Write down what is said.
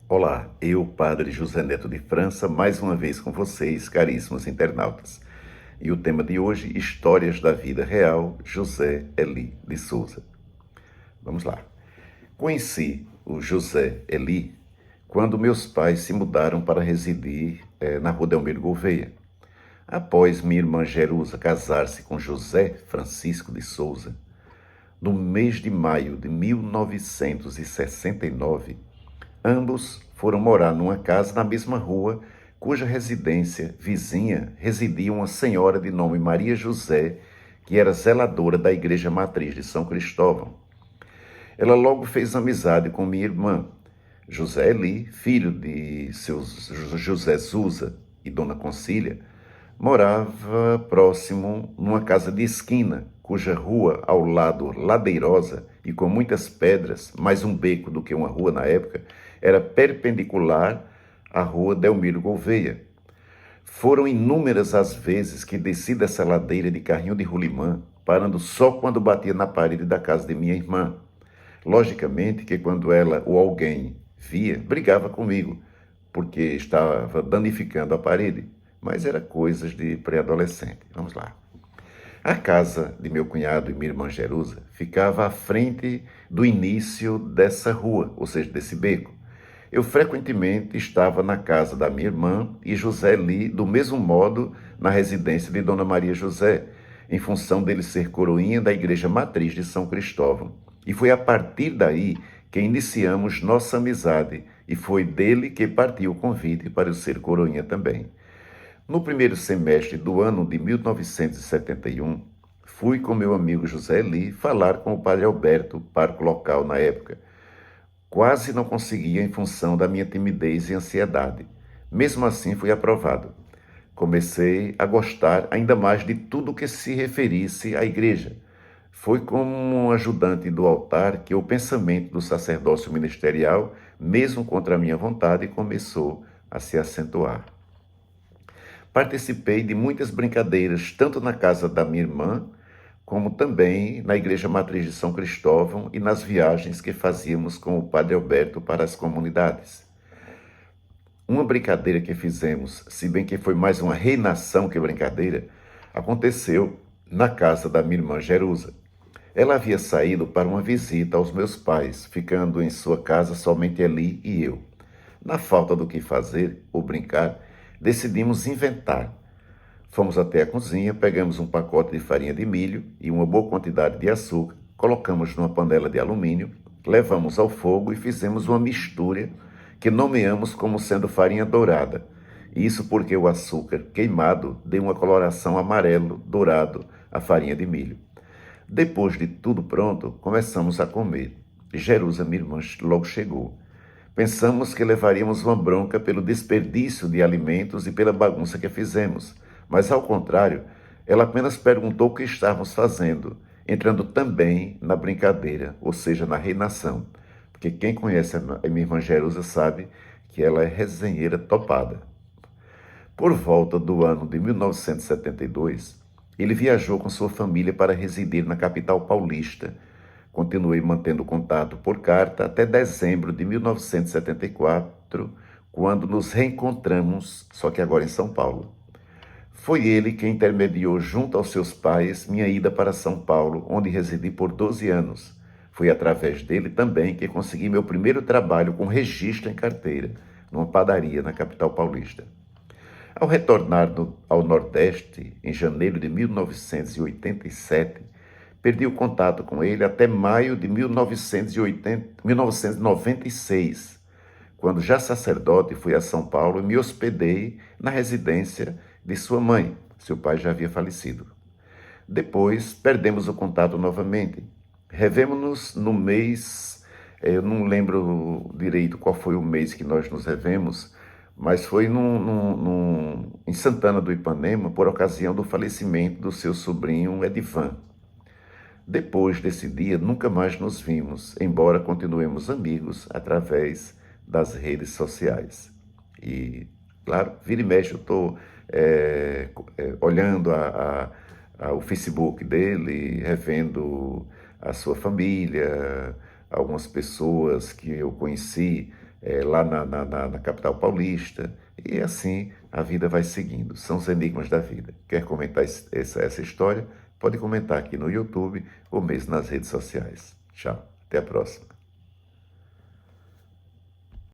Olá, eu, Padre José Neto de França, mais uma vez com vocês, caríssimos internautas. E o tema de hoje, Histórias da Vida Real, José Eli de Souza. Vamos lá. Conheci o José Eli quando meus pais se mudaram para residir na Rua Delmiro Gouveia. Após minha irmã Jerusa casar-se com José Francisco de Souza, no mês de maio de 1969, ambos foram morar numa casa na mesma rua, cuja residência vizinha residia uma senhora de nome Maria José, que era zeladora da Igreja Matriz de São Cristóvão. Ela logo fez amizade com minha irmã, José Eli, filho de seus José Zusa e Dona Concília, morava próximo numa casa de esquina, cuja rua, ao lado ladeirosa e com muitas pedras, mais um beco do que uma rua na época, era perpendicular à rua Delmiro Gouveia. Foram inúmeras as vezes que desci dessa ladeira de carrinho de rolimã, parando só quando batia na parede da casa de minha irmã. Logicamente que quando ela ou alguém via, brigava comigo, porque estava danificando a parede, mas era coisas de pré-adolescente. Vamos lá. A casa de meu cunhado e minha irmã Jerusa ficava à frente do início dessa rua, ou seja, desse beco. Eu frequentemente estava na casa da minha irmã e José Eli, do mesmo modo, na residência de Dona Maria José, em função dele ser coroinha da Igreja Matriz de São Cristóvão. E foi a partir daí que iniciamos nossa amizade e foi dele que partiu o convite para eu ser coroinha também. No primeiro semestre do ano de 1971, fui com meu amigo José Eli falar com o padre Alberto, pároco local na época. Quase não conseguia em função da minha timidez e ansiedade. Mesmo assim, fui aprovado. Comecei a gostar ainda mais de tudo que se referisse à igreja. Foi como um ajudante do altar que o pensamento do sacerdócio ministerial, mesmo contra a minha vontade, começou a se acentuar. Participei de muitas brincadeiras, tanto na casa da minha irmã, como também na Igreja Matriz de São Cristóvão e nas viagens que fazíamos com o Padre Alberto para as comunidades. Uma brincadeira que fizemos, se bem que foi mais uma reinação que brincadeira, aconteceu na casa da minha irmã Jerusa. Ela havia saído para uma visita aos meus pais, ficando em sua casa somente Eli e eu. Na falta do que fazer ou brincar, decidimos inventar. Fomos até a cozinha, pegamos um pacote de farinha de milho e uma boa quantidade de açúcar, colocamos numa panela de alumínio, levamos ao fogo e fizemos uma mistura que nomeamos como sendo farinha dourada. Isso porque o açúcar queimado deu uma coloração amarelo-dourado à farinha de milho. Depois de tudo pronto, começamos a comer. Jerusa, minha irmã, logo chegou. Pensamos que levaríamos uma bronca pelo desperdício de alimentos e pela bagunça que fizemos, mas ao contrário, ela apenas perguntou o que estávamos fazendo, entrando também na brincadeira, ou seja, na reinação, porque quem conhece a minha irmã Jerusa sabe que ela é resenheira topada. Por volta do ano de 1972, ele viajou com sua família para residir na capital paulista. Continuei mantendo contato por carta até dezembro de 1974, quando nos reencontramos, só que agora em São Paulo. Foi ele quem intermediou junto aos seus pais minha ida para São Paulo, onde residi por 12 anos. Foi através dele também que consegui meu primeiro trabalho com registro em carteira, numa padaria na capital paulista. Ao retornar ao Nordeste, em janeiro de 1987, perdi o contato com ele até maio de 1996, quando já sacerdote fui a São Paulo e me hospedei na residência de sua mãe. Seu pai já havia falecido. Depois, perdemos o contato novamente. Revemos-nos no mês, eu não lembro direito qual foi o mês que nós nos revemos, mas foi em Santana do Ipanema, por ocasião do falecimento do seu sobrinho Edivan. Depois desse dia, nunca mais nos vimos, embora continuemos amigos através das redes sociais. E, claro, vira e mexe, eu estou olhando o Facebook dele, revendo a sua família, algumas pessoas que eu conheci lá na capital paulista, e assim a vida vai seguindo. São os enigmas da vida. Quer comentar essa história? Pode comentar aqui no YouTube ou mesmo nas redes sociais. Tchau, até a próxima.